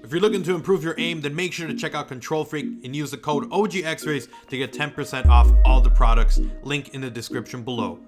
If you're looking to improve your aim, then make sure to check out Control Freak and use the code OGXRAYZ to get 10% off all the products. Link in the description below.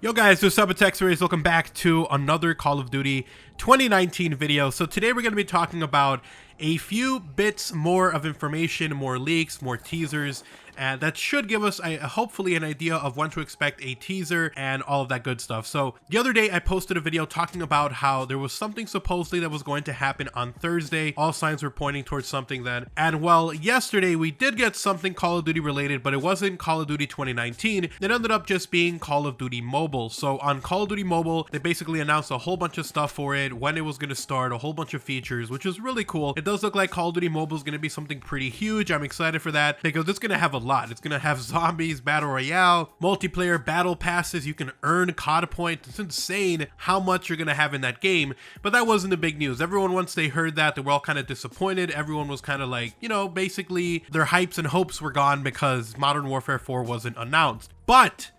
Yo guys, what's up? It's XRAYZ. Welcome back to another Call of Duty 2019 video. So today we're going to be talking about a few bits more of information, more leaks, more teasers, and that should give us hopefully an idea of when to expect a teaser and all of that good stuff. So the other day I posted a video talking about how there was something supposedly that was going to happen on Thursday. All signs were pointing towards something then. And well, yesterday we did get something Call of Duty related, but it wasn't Call of Duty 2019. It ended up just being Call of Duty Mobile. So on Call of Duty Mobile, they basically announced a whole bunch of stuff for it, when it was going to start, a whole bunch of features, which is really cool. It does look like Call of Duty Mobile is going to be something pretty huge. I'm excited for that because it's going to have a lot. It's going to have zombies, battle royale, multiplayer, battle passes. You can earn COD points. It's insane how much you're going to have in that game. But that wasn't the big news. Everyone, once they heard that, they were all kind of disappointed. Everyone was kind of like, you know, basically their hypes and hopes were gone because Modern Warfare 4 wasn't announced. But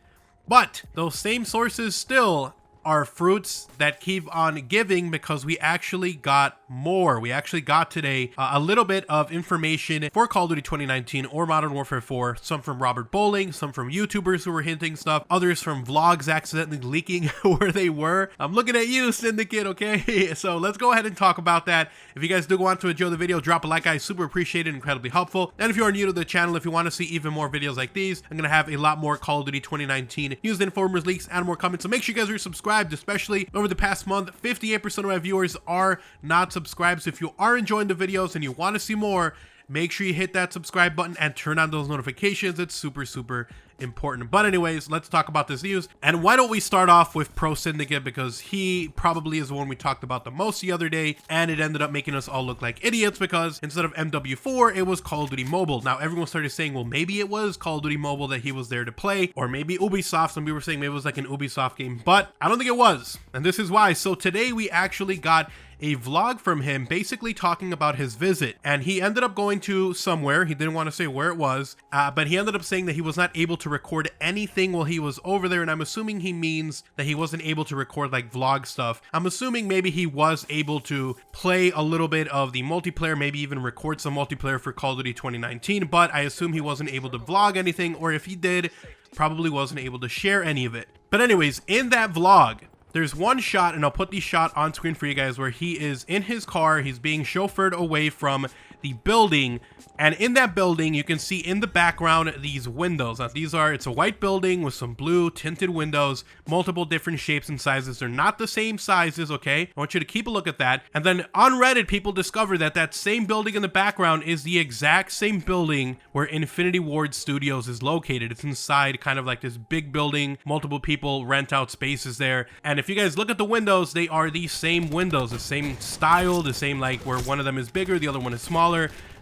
those same sources still are fruits that keep on giving because we actually got more. We actually got today a little bit of information for Call of Duty 2019 or Modern Warfare 4, some from Robert Bowling, some from YouTubers who were hinting stuff, others from vlogs accidentally leaking where they were. I'm looking at you, Syndicate, okay? So let's go ahead and talk about that. If you guys do want to enjoy the video, drop a like, guys. Super appreciated, incredibly helpful. And if you are new to the channel, if you want to see even more videos like these, I'm going to have a lot more Call of Duty 2019 news, informers, leaks, and more coming. So make sure you guys are subscribed. Especially over the past month, 58% of my viewers are not subscribed. So if you are enjoying the videos and you want to see more, make sure you hit that subscribe button and turn on those notifications. It's super important. But anyways, let's talk about this news. And why don't we start off with Pro Syndicate, because he probably is the one we talked about the most the other day, and it ended up making us all look like idiots because instead of MW4, it was Call of Duty Mobile. Now everyone started saying, well, maybe it was Call of Duty Mobile that he was there to play, or maybe Ubisoft. Some people were saying maybe it was like an Ubisoft game, but I don't think it was, and this is why. So today we actually got a vlog from him basically talking about his visit, and he ended up going to somewhere. He didn't want to say where it was, but he ended up saying that he was not able to record anything while he was over there, and I'm assuming he means that he wasn't able to record like vlog stuff. I'm assuming maybe he was able to play a little bit of the multiplayer, maybe even record some multiplayer for Call of Duty 2019, but I assume he wasn't able to vlog anything, or if he did, probably wasn't able to share any of it. But anyways, in that vlog, there's one shot, and I'll put the shot on screen for you guys, where he is in his car. He's being chauffeured away from the building, and in that building you can see in the background these windows. Now it's a white building with some blue tinted windows, multiple different shapes and sizes. They're not the same sizes, okay? I want you to keep a look at that. And then on Reddit, people discovered that that same building in the background is the exact same building where Infinity Ward Studios is located. It's inside kind of like this big building. Multiple people rent out spaces there, and if you guys look at the windows, they are the same windows, the same style, the same, like where one of them is bigger, the other one is smaller.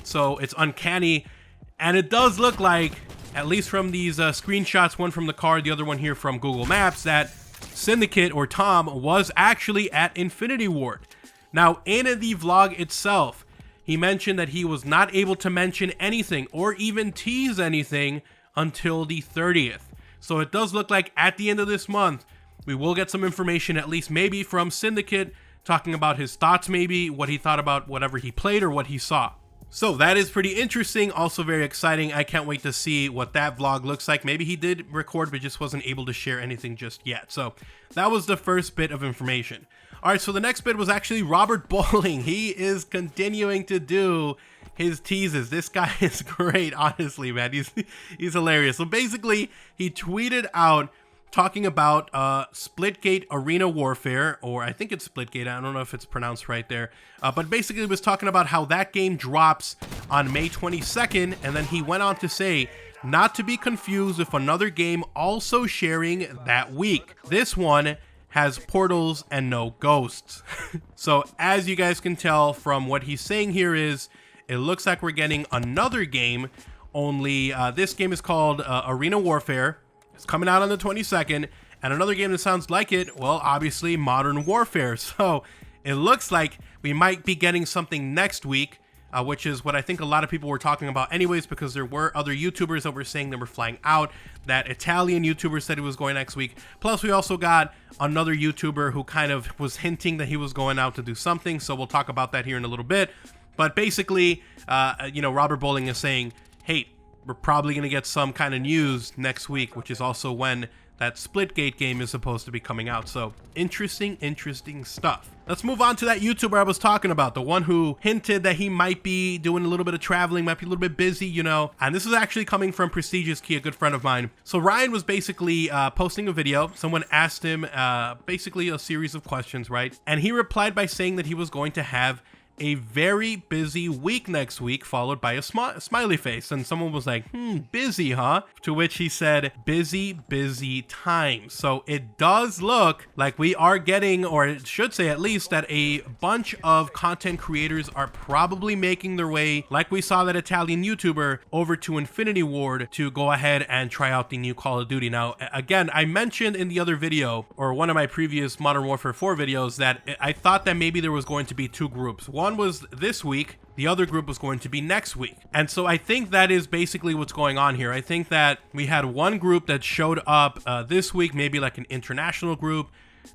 So it's uncanny, and it does look like, at least from these screenshots, one from the car, the other one here from Google Maps, that Syndicate, or Tom, was actually at Infinity Ward. Now in the vlog itself, he mentioned that he was not able to mention anything or even tease anything until the 30th. So it does look like at the end of this month we will get some information, at least maybe from Syndicate, talking about his thoughts, maybe what he thought about whatever he played or what he saw. So that is pretty interesting, also very exciting. I can't wait to see what that vlog looks like. Maybe he did record but just wasn't able to share anything just yet. So that was the first bit of information. All right, so the next bit was actually Robert Bowling. He is continuing to do his teases. This guy is great, honestly, man. He's hilarious. So basically, he tweeted out talking about Splitgate Arena Warfare, or I think it's Splitgate, I don't know if it's pronounced right there, but basically he was talking about how that game drops on May 22nd, and then he went on to say, not to be confused with another game also sharing that week. This one has portals and no ghosts. So as you guys can tell from what he's saying here is, it looks like we're getting another game, only this game is called Arena Warfare. It's coming out on the 22nd, and another game that sounds like it, well, obviously Modern Warfare. So it looks like we might be getting something next week which is what I think a lot of people were talking about anyways, because there were other YouTubers that were saying they were flying out. That Italian YouTuber said he was going next week. Plus, we also got another YouTuber who kind of was hinting that he was going out to do something. So we'll talk about that here in a little bit. But basically, Robert Bowling is saying, hey, we're probably going to get some kind of news next week, which is also when that Splitgate game is supposed to be coming out. So interesting stuff. Let's move on to that YouTuber I was talking about, the one who hinted that he might be doing a little bit of traveling, might be a little bit busy, and this is actually coming from Prestigious Key, a good friend of mine. So Ryan was basically posting a video. Someone asked him basically a series of questions, right? And he replied by saying that he was going to have a very busy week next week, followed by a smiley face. And someone was like, busy, huh? To which he said, busy times. So it does look like we are getting, or it should say at least, that a bunch of content creators are probably making their way, like we saw that Italian YouTuber, over to Infinity Ward to go ahead and try out the new Call of Duty. Now, again, I mentioned in the other video, or one of my previous Modern Warfare 4 videos, that I thought that maybe there was going to be two groups. One was this week, the other group was going to be next week. And so I think that is basically what's going on here. I think that we had one group that showed up this week, maybe like an international group,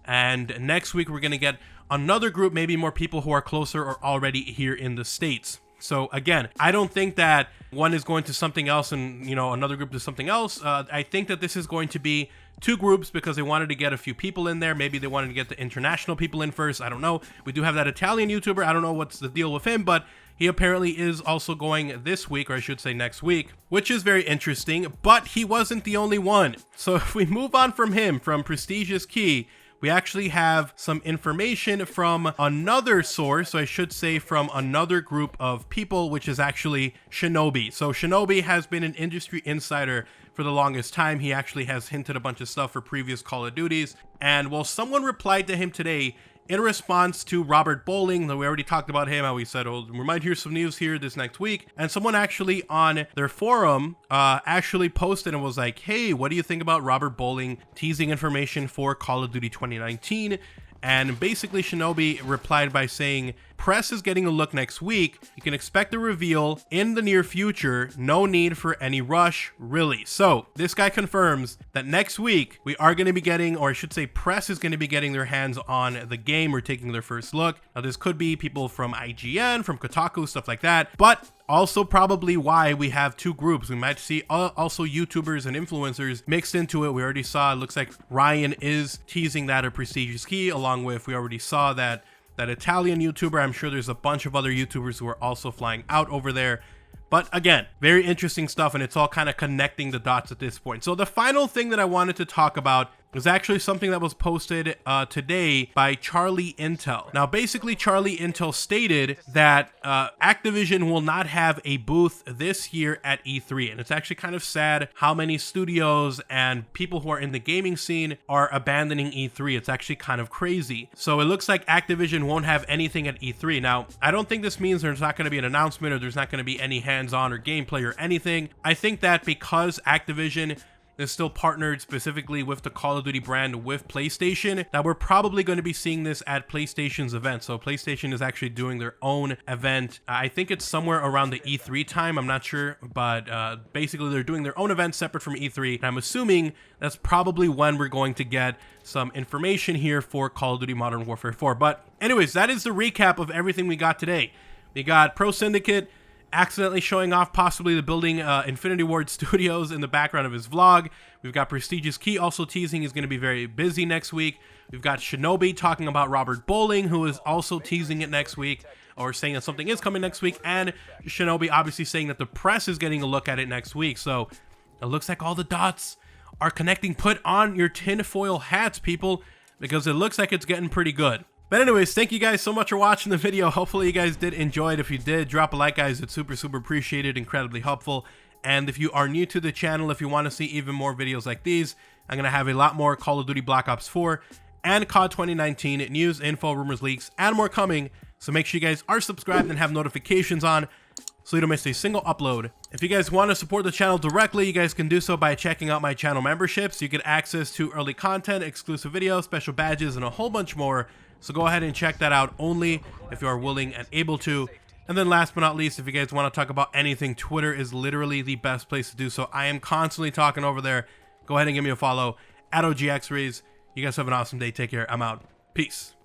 and next week we're going to get another group, maybe more people who are closer or already here in the States. So again, I don't think that one is going to something else and another group to something else. I think that this is going to be two groups because they wanted to get a few people in there. Maybe they wanted to get the international people in first. I don't know. We do have that Italian YouTuber. I don't know what's the deal with him, but he apparently is also going this week, or I should say next week, which is very interesting, but he wasn't the only one. So if we move on from him, from Prestigious Key, we actually have some information from another source, so I should say from another group of people, which is actually Shinobi. So Shinobi has been an industry insider for the longest time. He actually has hinted a bunch of stuff for previous Call of Duties. And well, someone replied to him today in response to Robert Bowling, that we already talked about him, how we said, oh, we might hear some news here this next week. And someone actually on their forum actually posted and was like, hey, what do you think about Robert Bowling teasing information for Call of Duty 2019? And basically Shinobi replied by saying, press is getting a look next week. You can expect a reveal in the near future. No need for any rush, really. So this guy confirms that next week we are going to be getting, or I should say press is going to be getting their hands on the game or taking their first look. Now this could be people from IGN, from Kotaku, stuff like that, but also probably why we have two groups. We might see also YouTubers and influencers mixed into it. We already saw, it looks like Ryan is teasing that a Prestigious Key, along with, we already saw that Italian YouTuber. I'm sure there's a bunch of other YouTubers who are also flying out over there. But again, very interesting stuff, and it's all kind of connecting the dots at this point. So the final thing that I wanted to talk about was actually something that was posted today by Charlie Intel. Now, basically, Charlie Intel stated that Activision will not have a booth this year at E3. And it's actually kind of sad how many studios and people who are in the gaming scene are abandoning E3. It's actually kind of crazy. So it looks like Activision won't have anything at E3. Now, I don't think this means there's not going to be an announcement or there's not going to be any hands-on or gameplay or anything. I think that because Activision is still partnered specifically with the Call of Duty brand with PlayStation, that we're probably going to be seeing this at PlayStation's event. So PlayStation is actually doing their own event. I think it's somewhere around the E3 time. I'm not sure, but basically they're doing their own event separate from E3. And I'm assuming that's probably when we're going to get some information here for Call of Duty Modern Warfare 4. But anyways, that is the recap of everything we got today. We got Pro Syndicate accidentally showing off possibly the building Infinity Ward Studios in the background of his vlog. We've got Prestigious Key also teasing he's going to be very busy next week. We've got Shinobi talking about Robert Bowling, who is also teasing it next week, or saying that something is coming next week. And Shinobi obviously saying that the press is getting a look at it next week. So it looks like all the dots are connecting. Put on your tinfoil hats, people, because it looks like it's getting pretty good. But anyways, thank you guys so much for watching the video. Hopefully you guys did enjoy it. If you did, drop a like, guys. It's super appreciated, incredibly helpful. And if you are new to the channel, if you want to see even more videos like these, I'm going to have a lot more Call of Duty Black Ops 4 and COD 2019 news, info, rumors, leaks, and more coming. So make sure you guys are subscribed and have notifications on so you don't miss a single upload. If you guys want to support the channel directly, you guys can do so by checking out my channel memberships. You get access to early content, exclusive videos, special badges, and a whole bunch more. So go ahead and check that out only if you are willing and able to. And then last but not least, if you guys want to talk about anything, Twitter is literally the best place to do so. I am constantly talking over there. Go ahead and give me a follow at OGXRAYZ. You guys have an awesome day. Take care. I'm out. Peace.